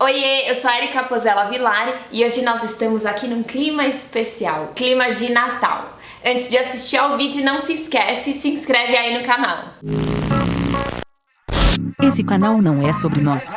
Oiê, eu sou a Erika Pozella Villar e hoje nós estamos aqui num clima especial, clima de Natal. Antes de assistir ao vídeo, não se esquece, se inscreve aí no canal. Esse canal não é sobre nós.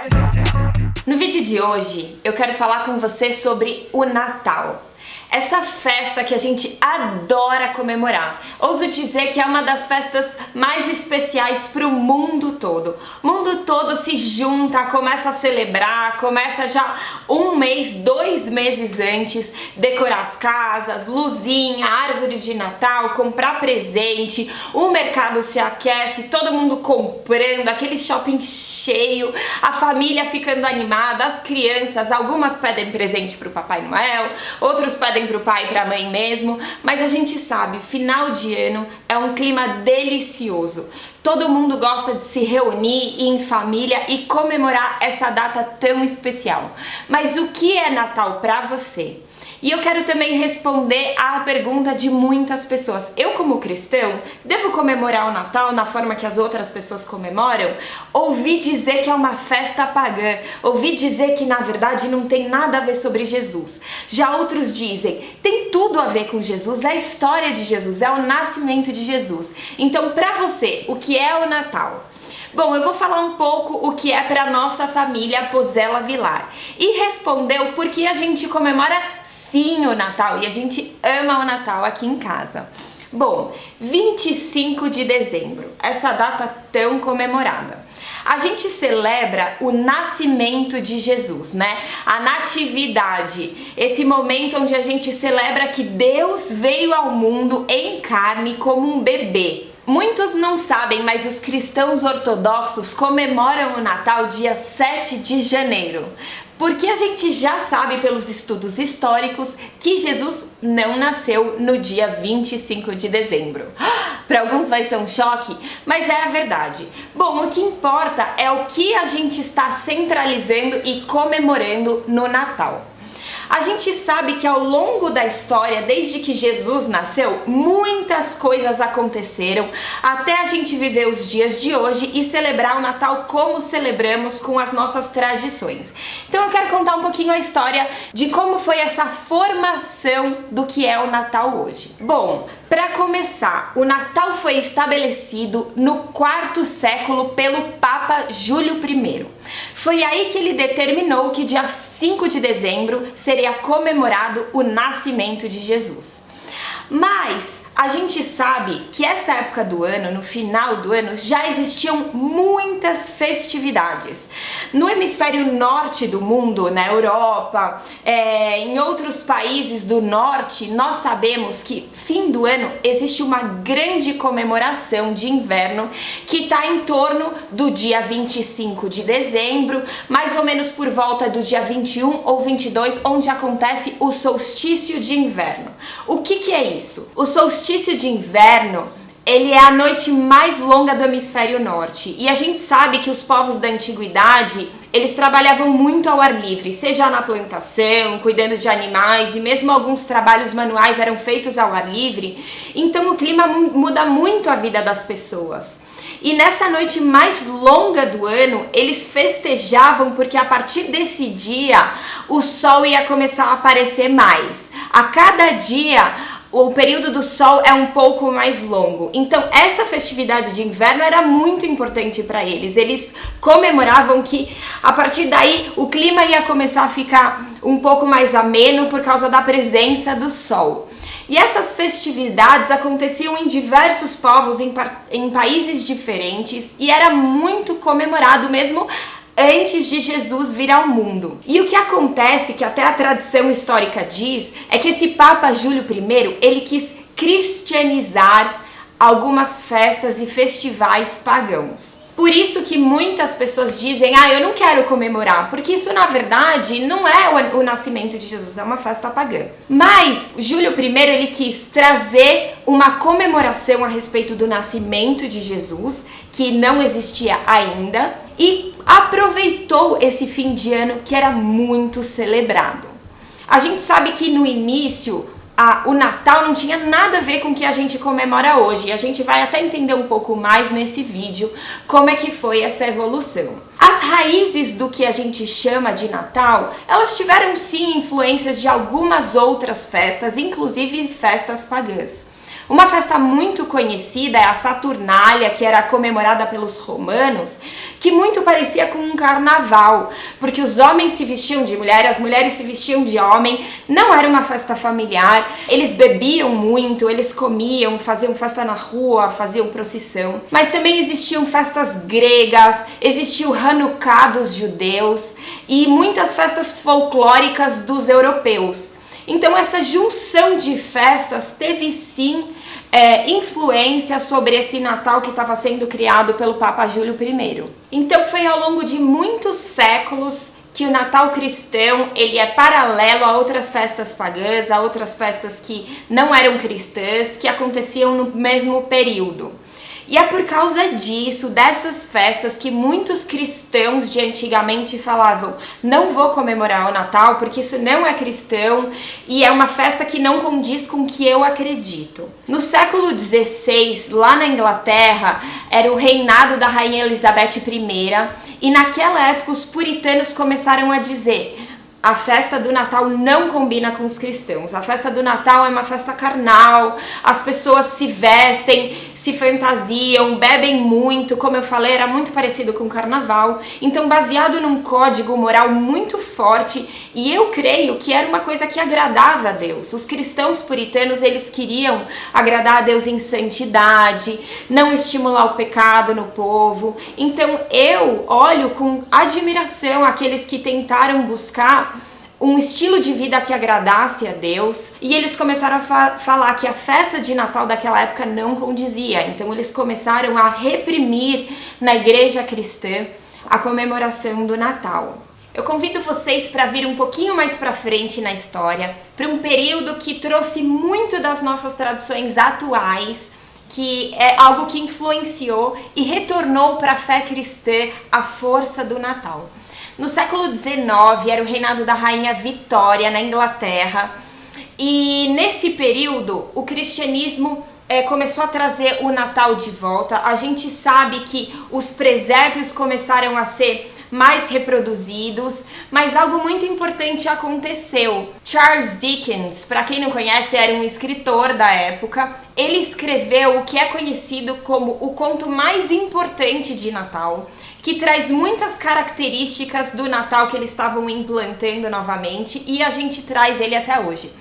No vídeo de hoje, eu quero falar com você sobre o Natal. Essa festa que a gente adora comemorar. Ouso dizer que é uma das festas mais especiais para o mundo todo. O mundo todo se junta, começa a celebrar, começa já 1 mês, 2 meses antes, decorar as casas, luzinha, árvore de Natal, comprar presente, o mercado se aquece, todo mundo comprando, aquele shopping cheio, a família ficando animada, as crianças, algumas pedem presente para o Papai Noel, outros pedem para o pai e para a mãe mesmo, mas a gente sabe, final de ano é um clima delicioso. Todo mundo gosta de se reunir em família e comemorar essa data tão especial. Mas o que é Natal para você? E eu quero também responder à pergunta de muitas pessoas. Eu, como cristão, devo comemorar o Natal na forma que as outras pessoas comemoram? Ouvi dizer que é uma festa pagã. Ouvi dizer que, na verdade, não tem nada a ver sobre Jesus. Já outros dizem, tem tudo a ver com Jesus, é a história de Jesus, é o nascimento de Jesus. Então, para você, o que é o Natal? Bom, eu vou falar um pouco o que é para nossa família Pozella Villar e responder o porquê a gente comemora sim o Natal e a gente ama o Natal aqui em casa. Bom, 25 de dezembro, essa data tão comemorada. A gente celebra o nascimento de Jesus, né? A natividade, esse momento onde a gente celebra que Deus veio ao mundo em carne como um bebê. Muitos não sabem, mas os cristãos ortodoxos comemoram o Natal dia 7 de janeiro. Porque a gente já sabe pelos estudos históricos que Jesus não nasceu no dia 25 de dezembro. Para alguns vai ser um choque, mas é a verdade. Bom, o que importa é o que a gente está centralizando e comemorando no Natal. A gente sabe que ao longo da história, desde que Jesus nasceu, muitas coisas aconteceram até a gente viver os dias de hoje e celebrar o Natal como celebramos com as nossas tradições. Então eu quero contar um pouquinho a história de como foi essa formação do que é o Natal hoje. Bom, para começar, o Natal foi estabelecido no 4º século pelo Papa Júlio I. Foi aí que ele determinou que dia 5 de dezembro seria comemorado o nascimento de Jesus. Mas a gente sabe que essa época do ano, no final do ano, já existiam muitas festividades. No hemisfério norte do mundo, na Europa, em outros países do norte, nós sabemos que fim do ano existe uma grande comemoração de inverno que está em torno do dia 25 de dezembro, mais ou menos por volta do dia 21 ou 22, onde acontece o solstício de inverno. O que é isso? O solstício de inverno, ele é a noite mais longa do hemisfério norte. E a gente sabe que os povos da antiguidade, eles trabalhavam muito ao ar livre, seja na plantação, cuidando de animais, e mesmo alguns trabalhos manuais eram feitos ao ar livre. Então o clima muda muito a vida das pessoas. E nessa noite mais longa do ano, eles festejavam porque a partir desse dia o sol ia começar a aparecer mais. A cada dia o período do sol é um pouco mais longo. Então essa festividade de inverno era muito importante para eles. Eles comemoravam que a partir daí o clima ia começar a ficar um pouco mais ameno por causa da presença do sol. E essas festividades aconteciam em diversos povos, em países diferentes, e era muito comemorado mesmo antes de Jesus vir ao mundo. E o que acontece, que até a tradição histórica diz, é que esse Papa Júlio I, ele quis cristianizar algumas festas e festivais pagãos. Por isso que muitas pessoas dizem, eu não quero comemorar, porque isso na verdade não é o nascimento de Jesus, é uma festa pagã. Mas Júlio I, ele quis trazer uma comemoração a respeito do nascimento de Jesus, que não existia ainda, e aproveitou esse fim de ano que era muito celebrado. A gente sabe que no início o Natal não tinha nada a ver com o que a gente comemora hoje. E a gente vai até entender um pouco mais nesse vídeo como é que foi essa evolução. As raízes do que a gente chama de Natal, elas tiveram sim influências de algumas outras festas, inclusive festas pagãs. Uma festa muito conhecida é a Saturnália, que era comemorada pelos romanos, que muito parecia com um carnaval, porque os homens se vestiam de mulher, as mulheres se vestiam de homem, não era uma festa familiar, eles bebiam muito, eles comiam, faziam festa na rua, faziam procissão. Mas também existiam festas gregas, existia o Hanukkah dos judeus e muitas festas folclóricas dos europeus. Então essa junção de festas teve sim influência sobre esse Natal que estava sendo criado pelo Papa Júlio I. Então foi ao longo de muitos séculos que o Natal cristão ele é paralelo a outras festas pagãs, a outras festas que não eram cristãs, que aconteciam no mesmo período. E é por causa disso, dessas festas, que muitos cristãos de antigamente falavam: não vou comemorar o Natal porque isso não é cristão e é uma festa que não condiz com o que eu acredito. No século XVI, lá na Inglaterra, era o reinado da Rainha Elizabeth I e naquela época os puritanos começaram a dizer: a festa do Natal não combina com os cristãos. A festa do Natal é uma festa carnal, as pessoas se vestem, se fantasiam, bebem muito, como eu falei, era muito parecido com o carnaval. Então, baseado num código moral muito forte, e eu creio que era uma coisa que agradava a Deus. Os cristãos puritanos, eles queriam agradar a Deus em santidade, não estimular o pecado no povo. Então, eu olho com admiração aqueles que tentaram buscar um estilo de vida que agradasse a Deus, e eles começaram a falar que a festa de Natal daquela época não condizia. Então eles começaram a reprimir na igreja cristã a comemoração do Natal. Eu convido vocês para vir um pouquinho mais para frente na história, para um período que trouxe muito das nossas tradições atuais, que é algo que influenciou e retornou para a fé cristã a força do Natal. No século XIX, era o reinado da Rainha Vitória, na Inglaterra, e nesse período o cristianismo começou a trazer o Natal de volta. A gente sabe que os presépios começaram a ser mais reproduzidos, mas algo muito importante aconteceu. Charles Dickens, para quem não conhece, era um escritor da época. Ele escreveu o que é conhecido como o conto mais importante de Natal, que traz muitas características do Natal que eles estavam implantando novamente, e a gente traz ele até hoje.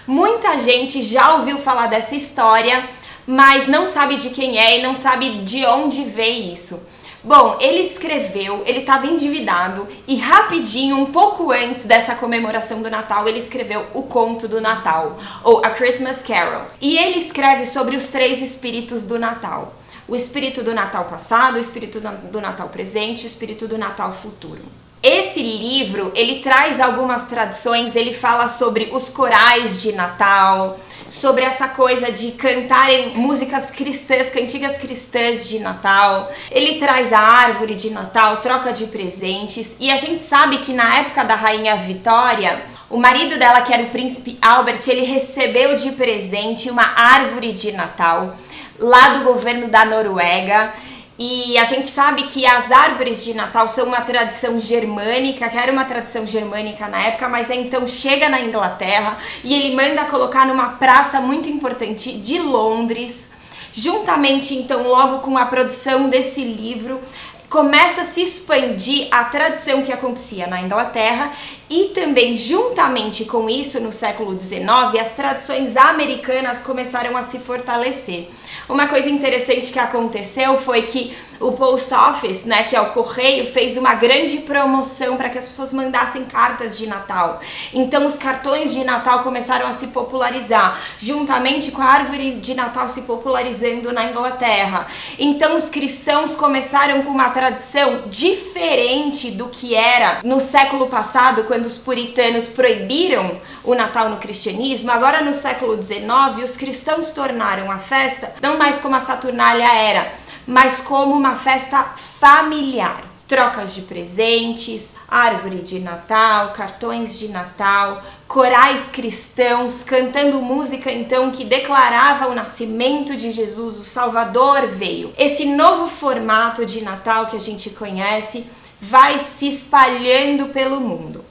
Muita gente já ouviu falar dessa história, mas não sabe de quem é e não sabe de onde veio isso. Bom, ele escreveu, ele estava endividado e rapidinho, um pouco antes dessa comemoração do Natal, ele escreveu o Conto do Natal, ou A Christmas Carol. E ele escreve sobre os 3 espíritos do Natal. O espírito do Natal passado, o espírito do Natal presente e o espírito do Natal futuro. Esse livro, ele traz algumas tradições, ele fala sobre os corais de Natal, sobre essa coisa de cantarem músicas cristãs, cantigas cristãs de Natal. Ele traz a árvore de Natal, troca de presentes, e a gente sabe que na época da Rainha Vitória, o marido dela, que era o príncipe Albert, ele recebeu de presente uma árvore de Natal lá do governo da Noruega. E a gente sabe que as árvores de Natal são uma tradição germânica, que era uma tradição germânica na época, mas então chega na Inglaterra e ele manda colocar numa praça muito importante de Londres. Juntamente então logo com a produção desse livro, começa a se expandir a tradição que acontecia na Inglaterra, e também juntamente com isso, no século XIX, as tradições americanas começaram a se fortalecer. Uma coisa interessante que aconteceu foi que o Post Office, né, que é o correio, fez uma grande promoção para que as pessoas mandassem cartas de Natal. Então os cartões de Natal começaram a se popularizar, juntamente com a árvore de Natal se popularizando na Inglaterra. Então os cristãos começaram com uma tradição diferente do que era no século passado, quando os puritanos proibiram o Natal no cristianismo. Agora no século XIX, os cristãos tornaram a festa não mais como a Saturnália era, mas como uma festa familiar. trocas de presentes, árvore de Natal, cartões de Natal, corais cristãos cantando música então que declarava o nascimento de Jesus, o Salvador veio. Esse novo formato de Natal que a gente conhece vai se espalhando pelo mundo.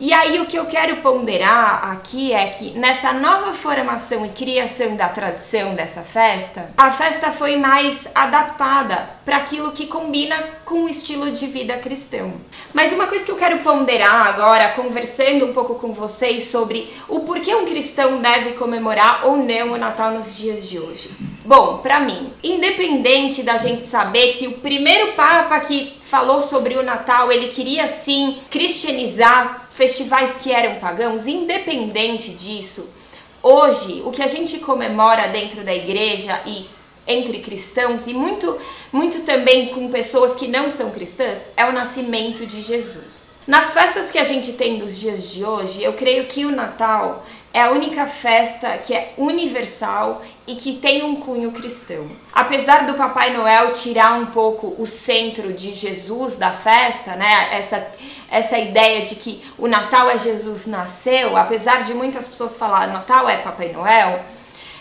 E aí o que eu quero ponderar aqui é que nessa nova formação e criação da tradição dessa festa, a festa foi mais adaptada para aquilo que combina com o estilo de vida cristão. Mas uma coisa que eu quero ponderar agora, conversando um pouco com vocês sobre o porquê um cristão deve comemorar ou não o Natal nos dias de hoje. Bom, para mim, independente da gente saber que o primeiro Papa que falou sobre o Natal, ele queria sim cristianizar festivais que eram pagãos, independente disso, hoje o que a gente comemora dentro da igreja e entre cristãos e muito também com pessoas que não são cristãs, é o nascimento de Jesus. Nas festas que a gente tem dos dias de hoje, eu creio que o Natal é a única festa que é universal e que tem um cunho cristão. Apesar do Papai Noel tirar um pouco o centro de Jesus da festa, né? Essa ideia de que o Natal é Jesus nasceu, apesar de muitas pessoas falarem Natal é Papai Noel,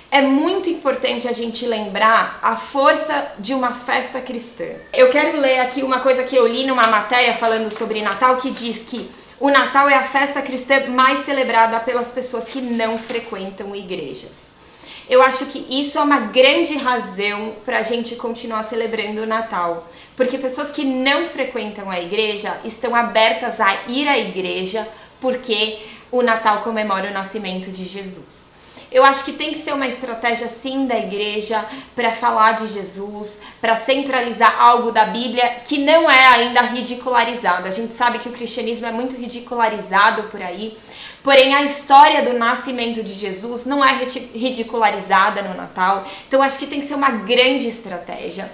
é muito importante a gente lembrar a força de uma festa cristã. Eu quero ler aqui uma coisa que eu li numa matéria falando sobre Natal que diz que o Natal é a festa cristã mais celebrada pelas pessoas que não frequentam igrejas. Eu acho que isso é uma grande razão para a gente continuar celebrando o Natal, porque pessoas que não frequentam a igreja estão abertas a ir à igreja porque o Natal comemora o nascimento de Jesus. Eu acho que tem que ser uma estratégia sim da igreja para falar de Jesus, para centralizar algo da Bíblia que não é ainda ridicularizado. A gente sabe que o cristianismo é muito ridicularizado por aí, porém a história do nascimento de Jesus não é ridicularizada no Natal, então acho que tem que ser uma grande estratégia.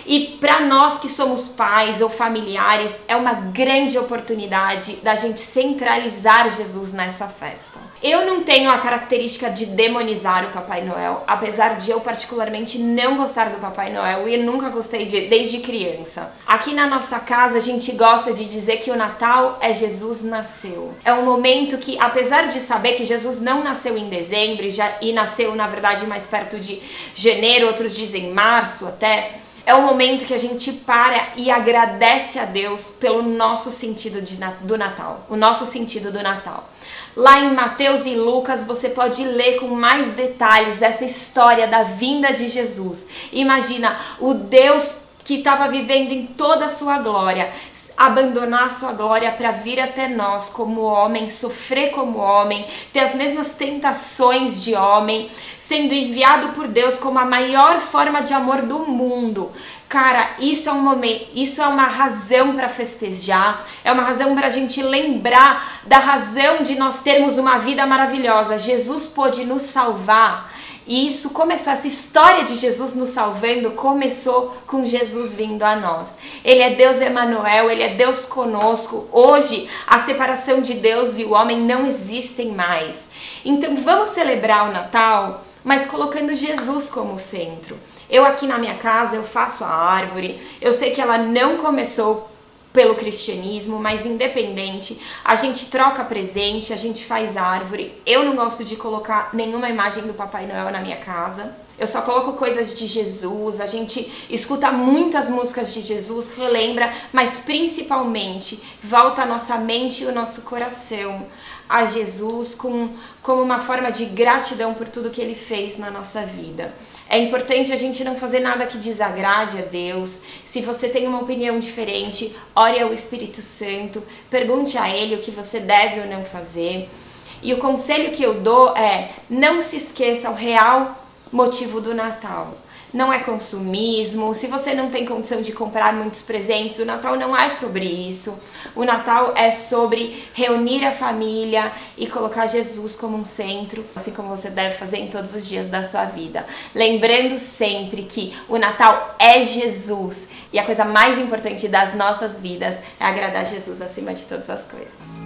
E para nós que somos pais ou familiares, é uma grande oportunidade da gente centralizar Jesus nessa festa. Eu não tenho a característica de demonizar o Papai Noel, apesar de eu particularmente não gostar do Papai Noel e nunca gostei desde criança. Aqui na nossa casa a gente gosta de dizer que o Natal é Jesus nasceu. É um momento que, apesar de saber que Jesus não nasceu em dezembro e nasceu na verdade mais perto de janeiro, outros dizem março até, é o momento que a gente para e agradece a Deus pelo nosso sentido do Natal, o nosso sentido do Natal. Lá em Mateus e Lucas você pode ler com mais detalhes essa história da vinda de Jesus. Imagina o Deus que estava vivendo em toda a sua glória, abandonar a sua glória para vir até nós como homem, sofrer como homem, ter as mesmas tentações de homem, sendo enviado por Deus como a maior forma de amor do mundo. Cara, isso é um momento, isso é uma razão para festejar, é uma razão para a gente lembrar da razão de nós termos uma vida maravilhosa. Jesus pôde nos salvar. E isso começou, essa história de Jesus nos salvando começou com Jesus vindo a nós. Ele é Deus Emanuel, Ele é Deus conosco. Hoje, a separação de Deus e o homem não existem mais. Então vamos celebrar o Natal, mas colocando Jesus como centro. Eu aqui na minha casa, eu faço a árvore, eu sei que ela não começou pelo cristianismo, mas independente, a gente troca presente, a gente faz árvore. Eu não gosto de colocar nenhuma imagem do Papai Noel na minha casa. Eu só coloco coisas de Jesus, a gente escuta muitas músicas de Jesus, relembra, mas principalmente volta a nossa mente e o nosso coração a Jesus como uma forma de gratidão por tudo que Ele fez na nossa vida. É importante a gente não fazer nada que desagrade a Deus. Se você tem uma opinião diferente, ore ao Espírito Santo, pergunte a Ele o que você deve ou não fazer. E o conselho que eu dou é, não se esqueça o real motivo do Natal. Não é consumismo, se você não tem condição de comprar muitos presentes, o Natal não é sobre isso. O Natal é sobre reunir a família e colocar Jesus como um centro, assim como você deve fazer em todos os dias da sua vida. Lembrando sempre que o Natal é Jesus e a coisa mais importante das nossas vidas é agradar Jesus acima de todas as coisas.